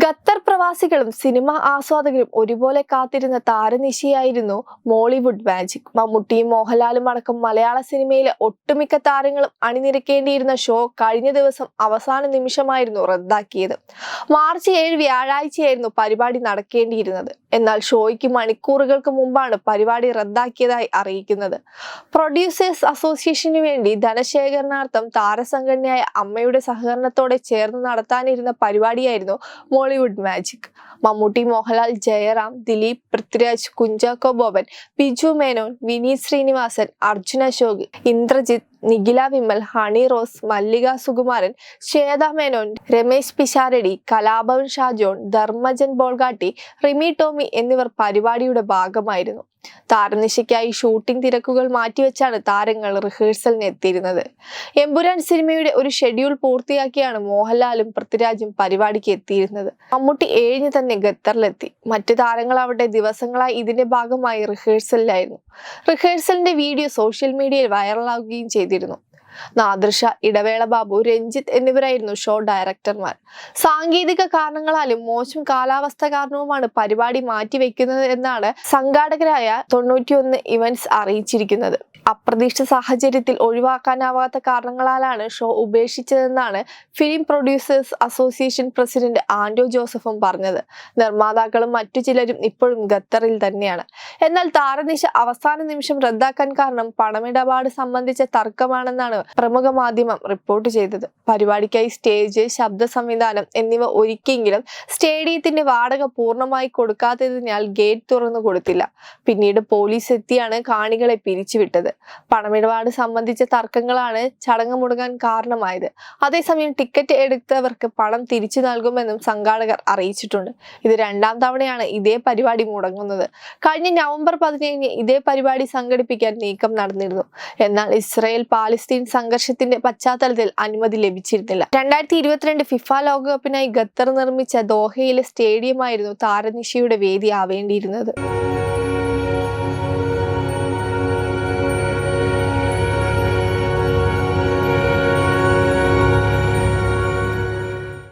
Qatar പ്രവാസികളും cinema ആസ്വാദകരും ഒരുപോലെ കാത്തിരുന്ന താരനിശയായിരുന്നു Mollywood magic. മമ്മൂട്ടിയും മോഹൻലാലും അടക്കം മലയാള സിനിമയിലെ ഒട്ടുമിക്ക താരങ്ങളും അണിനിരക്കേണ്ടിയിരുന്ന ഷോ കഴിഞ്ഞ ദിവസം അവസാന നിമിഷമായിരുന്നു റദ്ദാക്കിയത്. മാർച്ച് 7 വ്യാഴാഴ്ചയായിരുന്നു പരിപാടി നടക്കേണ്ടിയിരുന്നത്. എന്നാൽ ഷോയ്ക്ക് മണിക്കൂറുകൾക്ക് മുമ്പാണ് പരിപാടി റദ്ദാക്കിയതായി അറിയിക്കുന്നത്. പ്രൊഡ്യൂസേഴ്സ് അസോസിയേഷനു വേണ്ടി ധനശേഖരണാർത്ഥം താരസംഘടനയായ അമ്മയുടെ സഹകരണത്തോടെ ചേർന്ന് നടത്താനിരുന്ന പരിപാടിയായിരുന്നു മോളിവുഡ് മാജിക്. മമ്മൂട്ടി, മോഹൻലാൽ, ജയറാം, ദിലീപ്, പൃഥ്വിരാജ്, കുഞ്ചാക്കോ ബോബൻ, ബിജു മേനോൻ, വിനീത് ശ്രീനിവാസൻ, അർജുൻ അശോക്, ഇന്ദ്രജിത്ത്, നിഖില വിമൽ, ഹണി റോസ്, മല്ലിക സുകുമാരൻ, ശ്വേത മേനോൻ, രമേശ് പിഷാരടി, കലാഭവൻ ഷാജോൺ, ധർമ്മജൻ ബോൾഗാട്ടി, റിമി ടോമി എന്നിവർ പരിപാടിയുടെ ഭാഗമായിരുന്നു. താരനിശയ്ക്കായി ഷൂട്ടിംഗ് തിരക്കുകൾ മാറ്റിവെച്ചാണ് താരങ്ങൾ റിഹേഴ്സലിന് എത്തിയിരുന്നത്. എമ്പുരാൻ സിനിമയുടെ ഒരു ഷെഡ്യൂൾ പൂർത്തിയാക്കിയാണ് മോഹൻലാലും പൃഥ്വിരാജും പരിപാടിക്ക് എത്തിയിരുന്നത്. മമ്മൂട്ടി 7-ന് തന്നെ ഖത്തറിലെത്തി. മറ്റു താരങ്ങളാവട്ടെ ദിവസങ്ങളായി ഇതിന്റെ ഭാഗമായി റിഹേഴ്സലിലായിരുന്നു. റിഹേഴ്സലിന്റെ വീഡിയോ സോഷ്യൽ മീഡിയയിൽ വൈറലാവുകയും ചെയ്തിരുന്നു. നാദൃഷ, ഇടവേള ബാബു, രഞ്ജിത്ത് എന്നിവരായിരുന്നു ഷോ ഡയറക്ടർമാർ. സാങ്കേതിക കാരണങ്ങളാലും മോശം കാലാവസ്ഥ കാരണവുമാണ് പരിപാടി മാറ്റിവെക്കുന്നത് എന്നാണ് സംഘാടകരായ 91 ഇവന്റ്സ് അറിയിച്ചിരിക്കുന്നത്. അപ്രതീക്ഷിത സാഹചര്യത്തിൽ ഒഴിവാക്കാനാവാത്ത കാരണങ്ങളാലാണ് ഷോ ഉപേക്ഷിച്ചതെന്നാണ് film producers association president Anto ജോസഫും പറഞ്ഞത്. നിർമ്മാതാക്കളും മറ്റു ചിലരും ഇപ്പോഴും ഖത്തറിൽ തന്നെയാണ്. എന്നാൽ താരനിശ അവസാന നിമിഷം റദ്ദാക്കാൻ കാരണം പണമിടപാട് സംബന്ധിച്ച തർക്കമാണെന്നാണ് പ്രമുഖ മാധ്യമം റിപ്പോർട്ട് ചെയ്തത്. പരിപാടിക്കായി സ്റ്റേജ്, ശബ്ദ സംവിധാനം എന്നിവ ഒരുക്കിയെങ്കിലും സ്റ്റേഡിയത്തിന്റെ വാടക പൂർണ്ണമായി കൊടുക്കാത്തതിനാൽ ഗേറ്റ് തുറന്നു കൊടുത്തില്ല. പിന്നീട് പോലീസ് എത്തിയാണ് കാണികളെ പിരിച്ചുവിട്ടത്. പണമിടപാട് സംബന്ധിച്ച തർക്കങ്ങളാണ് ചടങ്ങ് മുടങ്ങാൻ കാരണമായത്. അതേസമയം ടിക്കറ്റ് എടുത്തവർക്ക് പണം തിരിച്ചു നൽകുമെന്നും സംഘാടകർ അറിയിച്ചിട്ടുണ്ട്. ഇത് 2ാം തവണയാണ് ഇതേ പരിപാടി മുടങ്ങുന്നത്. കഴിഞ്ഞ നവംബർ 17-ന് ഇതേ പരിപാടി സംഘടിപ്പിക്കാൻ നീക്കം നടന്നിരുന്നു. എന്നാൽ ഇസ്രായേൽ പാലസ്തീൻ സംഘർഷത്തിന്റെ പശ്ചാത്തലത്തിൽ അനുമതി ലഭിച്ചിരുന്നില്ല. 2022 ഫിഫ ലോകകപ്പിനായി ഖത്തർ നിർമ്മിച്ച ദോഹയിലെ സ്റ്റേഡിയമായിരുന്നു താരനിശയുടെ വേദി ആവേണ്ടിയിരുന്നത്.